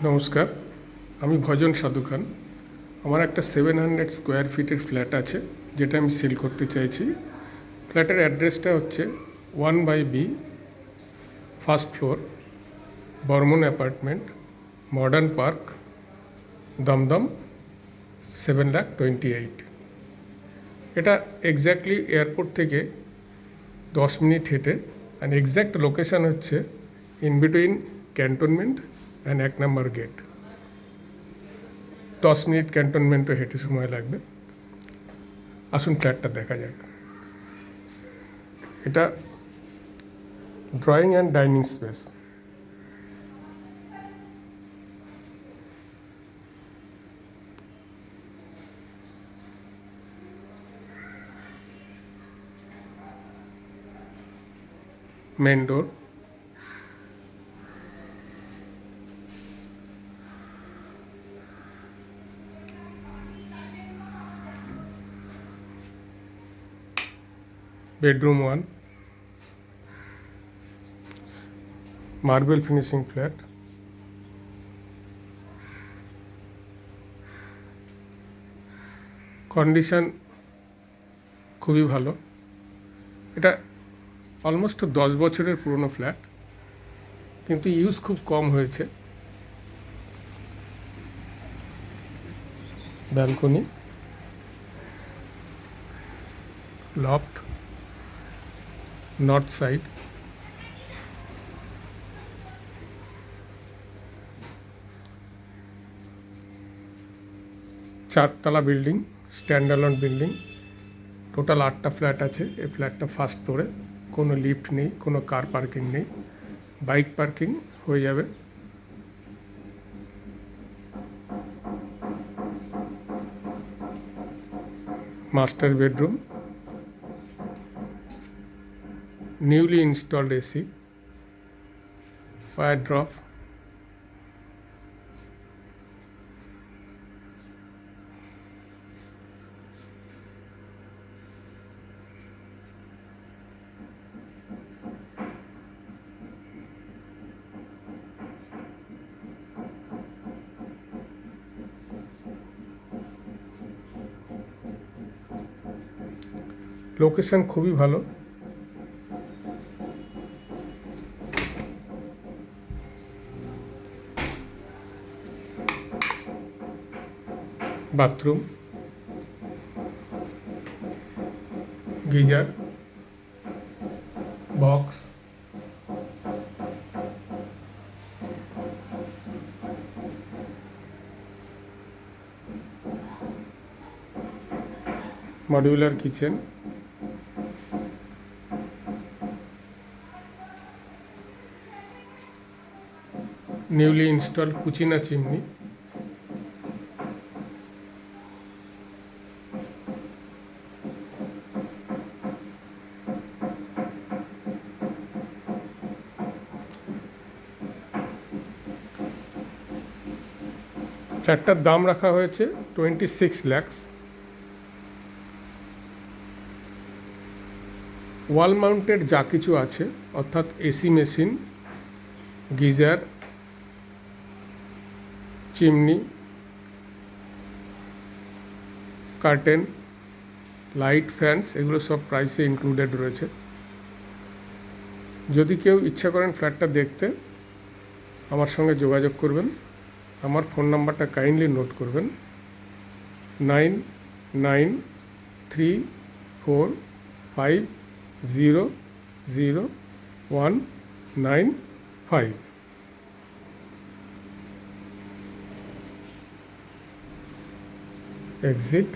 নমস্কার, আমি ভজন সাধু খান। আমার একটা 700 স্কোয়ার ফিটের ফ্ল্যাট আছে, যেটা আমি সেল করতে চাইছি। ফ্ল্যাটের অ্যাড্রেসটা হচ্ছে 1/B, first floor, Barman apartment, modern park, Dum Dum, 7,28,000। এটা এক্স্যাক্টলি এয়ারপোর্ট থেকে 10 মিনিট হেঁটে, অ্যান্ড এক্স্যাক্ট লোকেশান হচ্ছে in between cantonment and 1 number gate. 10 minute ক্যান্টনমেন্টও হেঁটে সময় লাগবে। আসুন ফ্ল্যাটটা দেখা যাক। এটা drawing and dining space. Main door, bedroom 1, marble finishing flat, condition খুবই ভালো। এটা অলমোস্ট 10 বছরের পুরনো ফ্ল্যাট, কিন্তু ইউজ খুব কম হয়েছে। ব্যালকনি, লফট, নর্থ সাইড, চারতলা বিল্ডিং, স্ট্যান্ডালোন বিল্ডিং। টোটাল 8টা ফ্ল্যাট আছে। এই ফ্ল্যাটটা ফার্স্ট ফ্লোরে, কোনো লিফট নেই, কোনো কার পার্কিং নেই, বাইক পার্কিং হয়ে যাবে। Master bedroom, newly installed AC, fire drop, location খুবই ভালো। Bathroom, geyser, box, modular kitchen, newly installed Kutchina chimney, ফ্ল্যাটটার দাম রাখা হয়েছে 26 লাখ। ওয়াল মাউন্টেড যা কিছু আছে, অর্থাৎ AC machine, geyser, chimney, curtain, light, fans, এগুলো সব প্রাইসে ইনক্লুডেড রয়েছে। যদি কেউ ইচ্ছা করেন ফ্ল্যাটটা দেখতে, আমার সঙ্গে যোগাযোগ করবেন। আমার ফোন নাম্বারটা কাইন্ডলি নোট করবেন: 9934500195। এক্সিট।